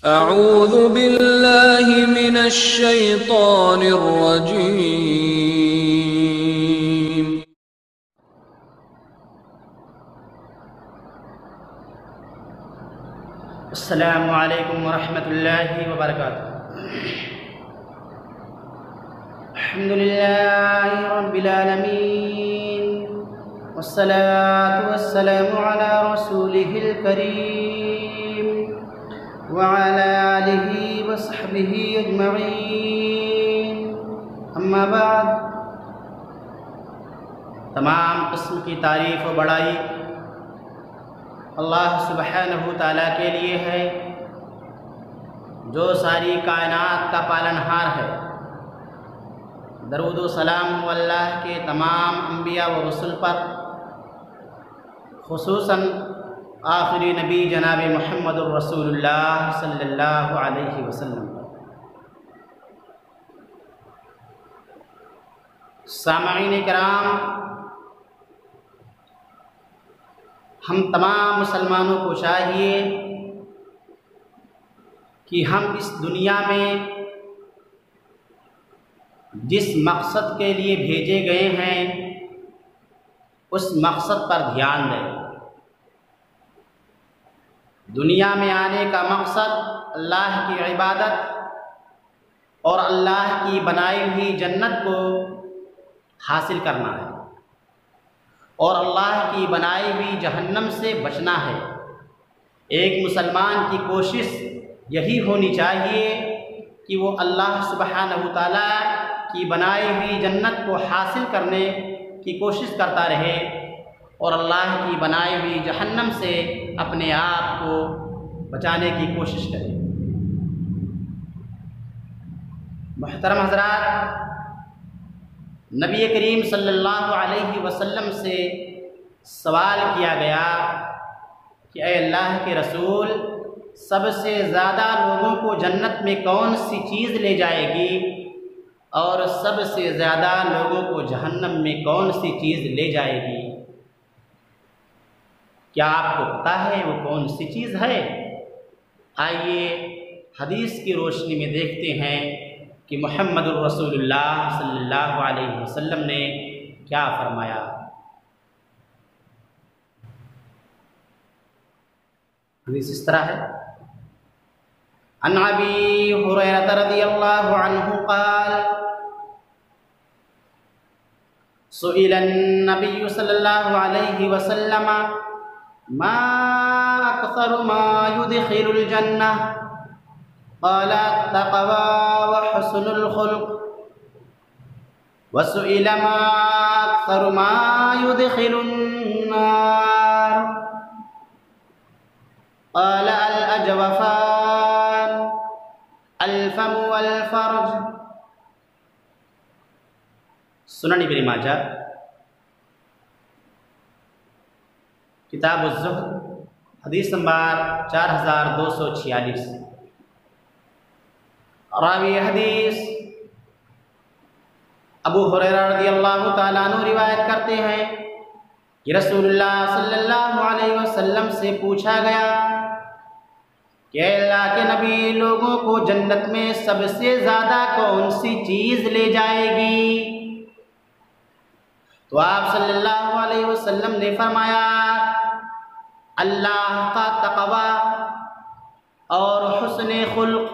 أعوذ بالله من الشيطان الرجيم. السلام علیکم ورحمۃ اللہ وبرکاتہ. الحمد للہ رب العالمین والصلاة والسلام على رسوله الكریم وعلى آلہ وصحبہ اجمعین. اما بعد، تمام قسم کی تعریف و بڑائی اللہ سبحانہ تعالیٰ کے لیے ہے، جو ساری کائنات کا پالنہار ہے. درود و سلام ہو اللہ کے تمام انبیاء و رسل پر، خصوصاً آخری نبی جناب محمد الرسول اللہ صلی اللہ علیہ وسلم پر. سامعین کرام، ہم تمام مسلمانوں کو چاہیے کہ ہم اس دنیا میں جس مقصد کے لیے بھیجے گئے ہیں اس مقصد پر دھیان دیں. دنیا میں آنے کا مقصد اللہ کی عبادت اور اللہ کی بنائی ہوئی جنت کو حاصل کرنا ہے، اور اللہ کی بنائی ہوئی جہنم سے بچنا ہے. ایک مسلمان کی کوشش یہی ہونی چاہیے کہ وہ اللہ سبحانہ تعالیٰ کی بنائی ہوئی جنت کو حاصل کرنے کی کوشش کرتا رہے اور اللہ کی بنائی ہوئی جہنم سے اپنے آپ کو بچانے کی کوشش کرے. محترم حضرات، نبی کریم صلی اللہ علیہ وسلم سے سوال کیا گیا کہ اے اللہ کے رسول، سب سے زیادہ لوگوں کو جنت میں کون سی چیز لے جائے گی اور سب سے زیادہ لوگوں کو جہنم میں کون سی چیز لے جائے گی؟ کیا آپ کو پتہ ہے وہ کون سی چیز ہے؟ آئیے حدیث کی روشنی میں دیکھتے ہیں کہ محمد الرسول اللہ صلی اللہ علیہ وسلم نے کیا فرمایا. حدیث اس طرح ہے: عن ابی ہریرہ رضی اللہ عنہ قال سئل النبی صلی اللہ علیہ وسلم ما اکثر ما يدخل الجنہ قال التقوى وحسن الخلق. وسئل ما اکثر ما يدخل النار قال الاجوفان الفم والفرج. سنن ابن ماجہ کتاب الزہد حدیث نمبر 4246. راوی حدیث ابو ہریرہ رضی اللہ تعالیٰ عنہ روایت کرتے ہیں کہ رسول اللہ صلی اللہ علیہ وسلم سے پوچھا گیا کہ اے اللہ کے نبی، لوگوں کو جنت میں سب سے زیادہ کون سی چیز لے جائے گی؟ تو آپ صلی اللہ علیہ وسلم نے فرمایا اللہ کا تقوی اور حسن خلق.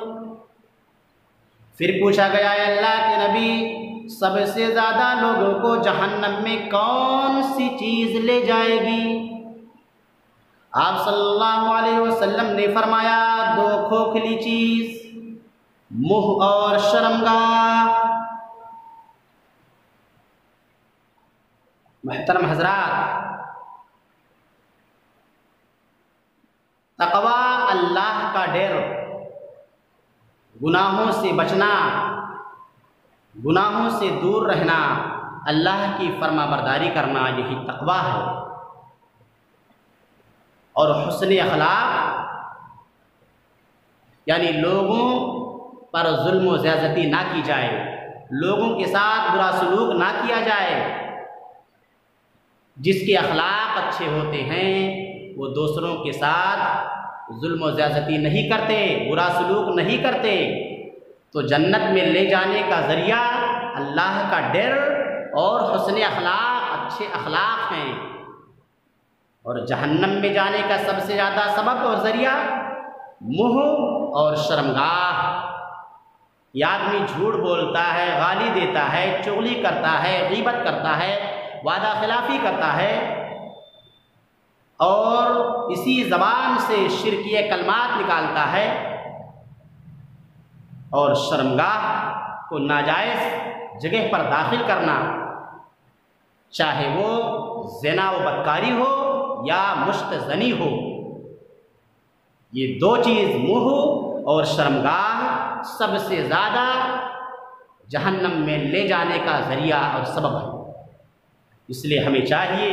پھر پوچھا گیا اے اللہ کے نبی، سب سے زیادہ لوگوں کو جہنم میں کون سی چیز لے جائے گی؟ آپ صلی اللہ علیہ وسلم نے فرمایا 2 کھوکھلی چیز، منہ اور شرمگاہ. محترم حضرات، تقوی اللہ کا ڈر، گناہوں سے بچنا، گناہوں سے دور رہنا، اللہ کی فرما برداری کرنا، یہی تقوی ہے. اور حسن اخلاق یعنی لوگوں پر ظلم و زیادتی نہ کی جائے، لوگوں کے ساتھ برا سلوک نہ کیا جائے. جس کے اخلاق اچھے ہوتے ہیں وہ دوسروں کے ساتھ ظلم و زیادتی نہیں کرتے، برا سلوک نہیں کرتے، تو جنت میں لے جانے کا ذریعہ اللہ کا ڈر اور حسن اخلاق، اچھے اخلاق ہیں، اور جہنم میں جانے کا سب سے زیادہ سبب اور ذریعہ منہ اور شرمگاہ۔ یہ آدمی جھوٹ بولتا ہے، گالی دیتا ہے، چغلی کرتا ہے، غیبت کرتا ہے، وعدہ خلافی کرتا ہے، اور اسی زبان سے شرکیہ کلمات نکالتا ہے، اور شرمگاہ کو ناجائز جگہ پر داخل کرنا، چاہے وہ زنا و بدکاری ہو یا مشت زنی ہو، یہ دو چیز منہ اور شرمگاہ سب سے زیادہ جہنم میں لے جانے کا ذریعہ اور سبب ہے۔ اس لیے ہمیں چاہیے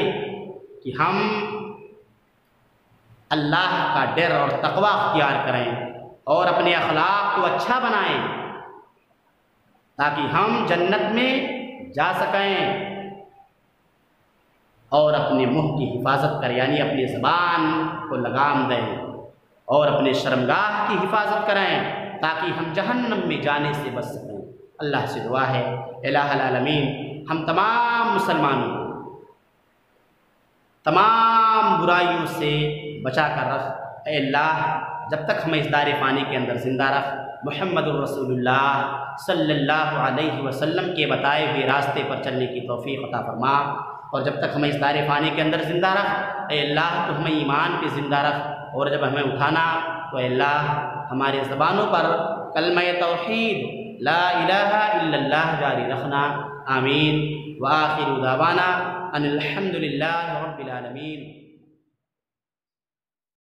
کہ ہم اللہ کا ڈر اور تقوی اختیار کریں اور اپنے اخلاق کو اچھا بنائیں، تاکہ ہم جنت میں جا سکیں، اور اپنے منہ کی حفاظت کریں، یعنی اپنی زبان کو لگام دیں، اور اپنے شرمگاہ کی حفاظت کریں، تاکہ ہم جہنم میں جانے سے بچ سکیں۔ اللہ سے دعا ہے الہ العالمین ہم تمام مسلمانوں کو تمام برائیوں سے بچا کر رکھ۔ اے اللہ جب تک ہمیں اس دار فانی کے اندر زندہ رکھ، محمد الرسول اللہ صلی اللہ علیہ وسلم کے بتائے ہوئے راستے پر چلنے کی توفیق عطا فرما، اور جب تک ہمیں اس دار فانی کے اندر زندہ رکھ، اے اللہ تو ہمیں ایمان پہ زندہ رکھ، اور جب ہمیں اٹھانا تو اے اللہ ہمارے زبانوں پر کلمہ توحید لا الہ الا اللہ جاری رکھنا۔ آمین۔ وآخر دعوانا ان الحمد للہ رب العالمین۔